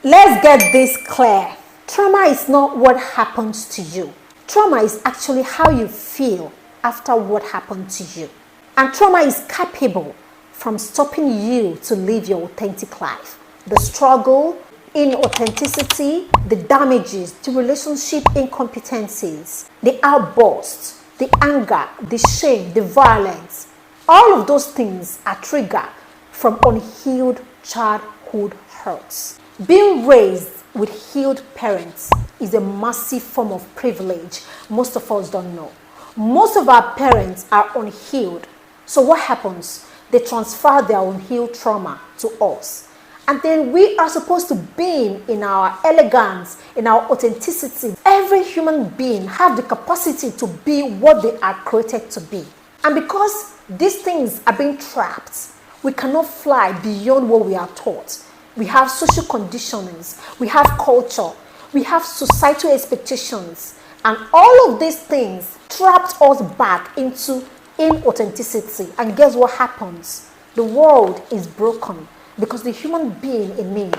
Let's get this clear. Trauma is not what happens to you. Trauma is actually how you feel after what happened to you. And trauma is capable from stopping you to live your authentic life. The struggle, inauthenticity, the damages, the relationship incompetencies, the outbursts, the anger, the shame, the violence, all of those things are triggered from unhealed childhood hurts. Being raised with healed parents is a massive form of privilege most of us don't know. Most of our parents are unhealed. So what happens? They transfer their unhealed trauma to us. And then we are supposed to be in our elegance, in our authenticity. Every human being have the capacity to be what they are created to be. And because these things are being trapped, we cannot fly beyond what we are taught. We have social conditionings, we have culture, we have societal expectations, and all of these things trapped us back into inauthenticity. And guess what happens? The world is broken because the human being in me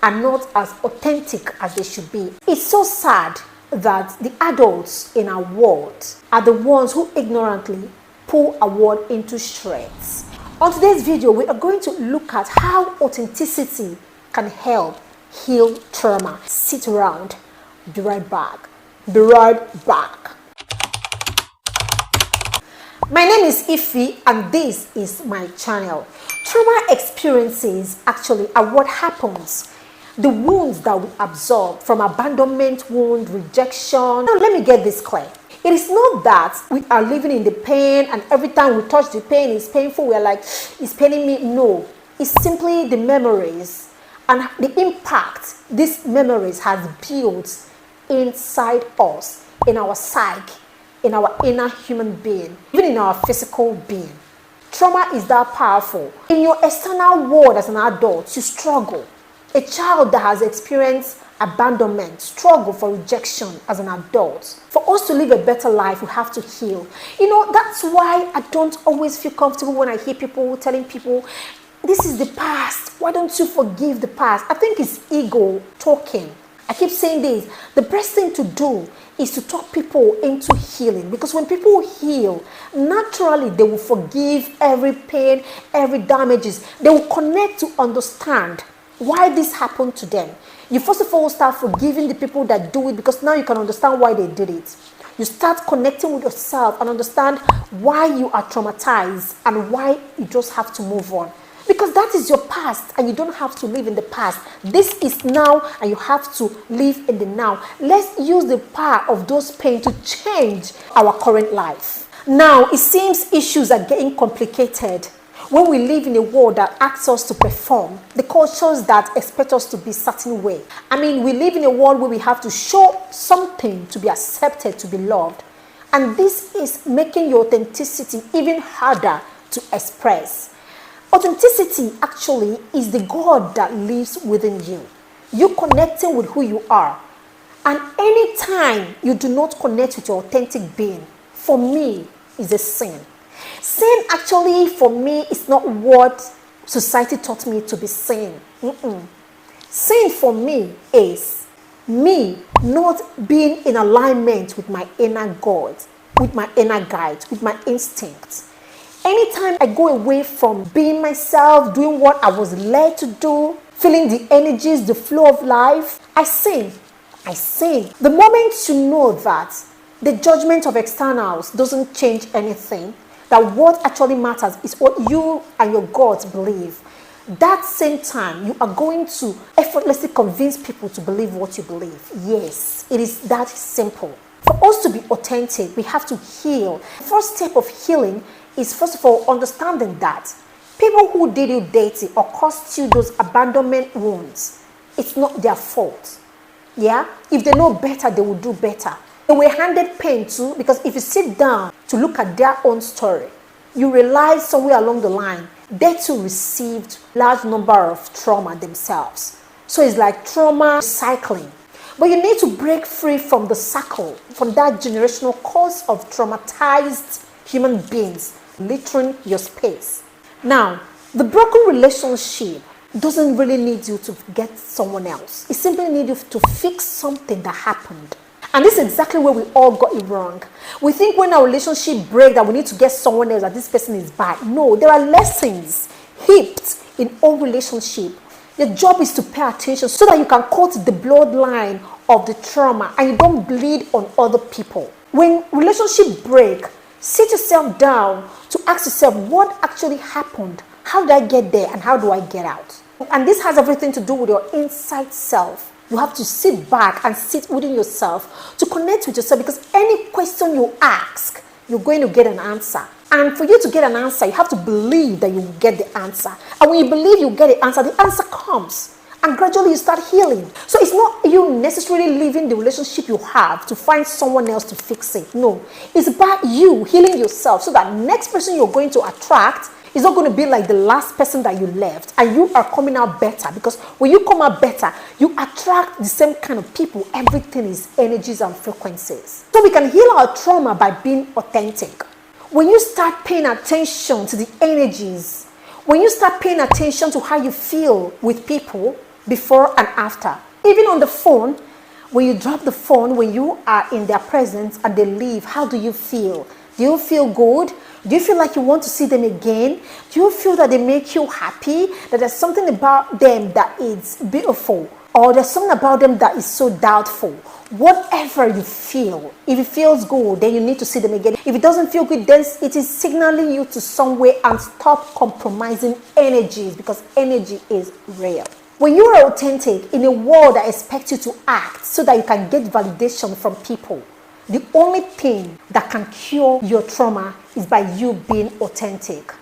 are not as authentic as they should be. It's so sad that the adults in our world are the ones who ignorantly pull our world into shreds. On today's video, we are going to look at how authenticity can help heal trauma. Sit around. Be right back. Be right back. My name is Ify and this is my channel. Trauma experiences actually are what happens. The wounds that we absorb from abandonment wound, rejection. Now let me get this clear. It is not that we are living in the pain and every time we touch the pain it's painful. We are like, it's paining me. No, it's simply the memories and the impact these memories have built inside us, in our psyche, in our inner human being, even in our physical being. Trauma is that powerful. In your external world as an adult, you struggle. A child that has experienced abandonment, struggle for rejection as an adult. For us to live a better life, we have to heal. You know, that's why I don't always feel comfortable when I hear people telling people, this is the past. Why don't you forgive the past? I think it's ego talking. I keep saying this. The best thing to do is to talk people into healing. Because when people heal, naturally they will forgive every pain, every damages. They will connect to understand why this happened to them. You first of all start forgiving the people that do it because now you can understand why they did it. You start connecting with yourself and understand why you are traumatized and why you just have to move on. Because that is your past and you don't have to live in the past. This is now and you have to live in the now. Let's use the power of those pain to change our current life. Now, it seems issues are getting complicated when we live in a world that asks us to perform, the cultures that expect us to be a certain way. I mean, we live in a world where we have to show something to be accepted, to be loved. And this is making your authenticity even harder to express. Authenticity actually is the God that lives within you. You connecting with who you are. And anytime you do not connect with your authentic being, for me, is a sin. Sin actually for me is not what society taught me to be sin. Sin for me is me not being in alignment with my inner God, with my inner guide, with my instincts. Anytime I go away from being myself, doing what I was led to do, feeling the energies, the flow of life, I sin. I sin. The moment you know that the judgment of externals doesn't change anything, that what actually matters is what you and your God believe. That same time, you are going to effortlessly convince people to believe what you believe. Yes, it is that simple. For us to be authentic, we have to heal. The first step of healing is, first of all, understanding that people who did you dirty or caused you those abandonment wounds, it's not their fault. Yeah? If they know better, they will do better. They were handed pain too, because if you sit down to look at their own story, you realize somewhere along the line, they too received large number of trauma themselves. So it's like trauma cycling. But you need to break free from the cycle, from that generational cause of traumatized human beings littering your space. Now, the broken relationship doesn't really need you to get someone else. It simply needs you to fix something that happened. And this is exactly where we all got it wrong. We think when our relationship breaks that we need to get someone else, that this person is bad. No, there are lessons heaped in all relationship. The job is to pay attention so that you can cut the bloodline of the trauma and you don't bleed on other people. When relationship break, sit yourself down to ask yourself what actually happened. How did I get there and how do I get out? And this has everything to do with your inside self. You have to sit back and sit within yourself to connect with yourself, because any question you ask, you're going to get an answer. And for you to get an answer, you have to believe that you will get the answer. And when you believe you get the answer comes. And gradually you start healing. So it's not you necessarily leaving the relationship you have to find someone else to fix it. No, it's about you healing yourself so that next person you're going to attract is not going to be like the last person that you left, and you are coming out better. Because when you come out better, you attract the same kind of people. Everything is energies and frequencies. So we can heal our trauma by being authentic. When you start paying attention to the energies, when you start paying attention to how you feel with people before and after, even on the phone, when you drop the phone, when you are in their presence and they leave, how do you feel? Do you feel good? Do you feel like you want to see them again? Do you feel that they make you happy? That there's something about them that is beautiful? Or there's something about them that is so doubtful? Whatever you feel, if it feels good, then you need to see them again. If it doesn't feel good, then it is signaling you to somewhere, and stop compromising energies, because energy is real. When you are authentic in a world that expects you to act so that you can get validation from people, the only thing that can cure your trauma is by you being authentic.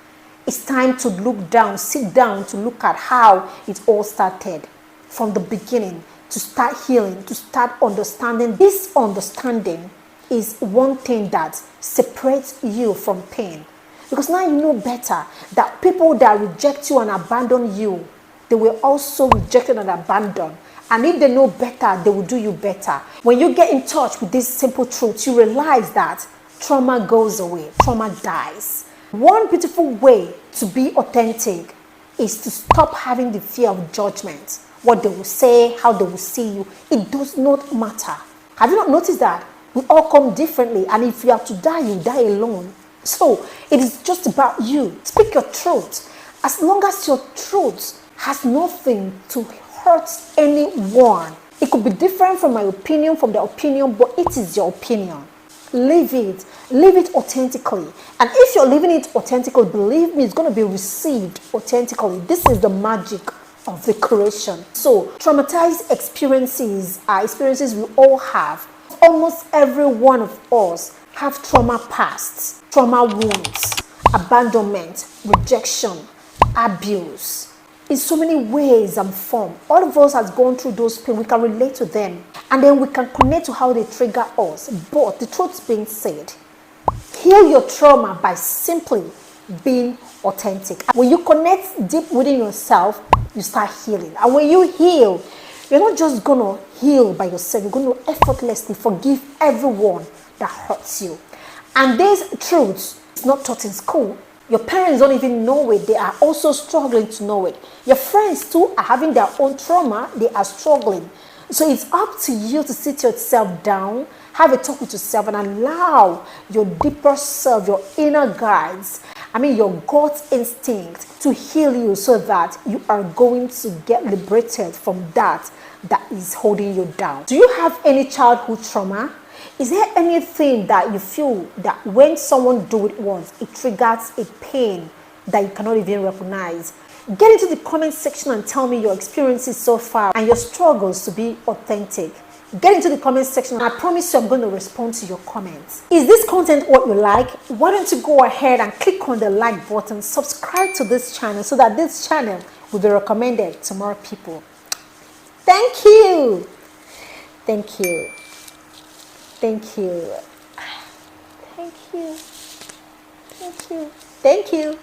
It's time to look down, sit down to look at how it all started from the beginning, to start healing, to start understanding. This understanding is one thing that separates you from pain. Because now you know better that people that reject you and abandon you, they were also rejected and abandoned. And if they know better, they will do you better. When you get in touch with this simple truth, you realize that trauma goes away, trauma dies. One beautiful way to be authentic is to stop having the fear of judgment. What they will say, how they will see you, it does not matter. Have you not noticed that? We all come differently, and if you have to die, you die alone. So it is just about you. Speak your truth. As long as your truth has nothing to hurt anyone. It could be different from my opinion, from their opinion, but it is your opinion. Live it authentically. And if you're living it authentically, believe me, it's going to be received authentically. This is the magic of the creation. So traumatized experiences are experiences we all have. Almost every one of us have trauma pasts, trauma wounds, abandonment, rejection, abuse. In so many ways and form, all of us has gone through those pain. We can relate to them, and then we can connect to how they trigger us. But the truth being said, heal your trauma by simply being authentic. When you connect deep within yourself, you start healing. And when you heal, you're not just gonna heal by yourself. You're gonna effortlessly forgive everyone that hurts you. And this truth is not taught in school. Your parents don't even know it. They are also struggling to know it. Your friends too are having their own trauma. They are struggling. So it's up to you to sit yourself down, have a talk with yourself, and allow your deeper self, your inner guides, your gut instinct to heal you, so that you are going to get liberated from that is holding you down. Do you have any childhood trauma? Is there anything that you feel that when someone do it once, it triggers a pain that you cannot even recognize? Get into the comment section and tell me your experiences so far and your struggles to be authentic. Get into the comment section, and I promise you I'm going to respond to your comments. Is this content what you like? Why don't you go ahead and click on the like button, subscribe to this channel so that this channel will be recommended to more people. Thank you. Thank you. Thank you. Thank you. Thank you. Thank you.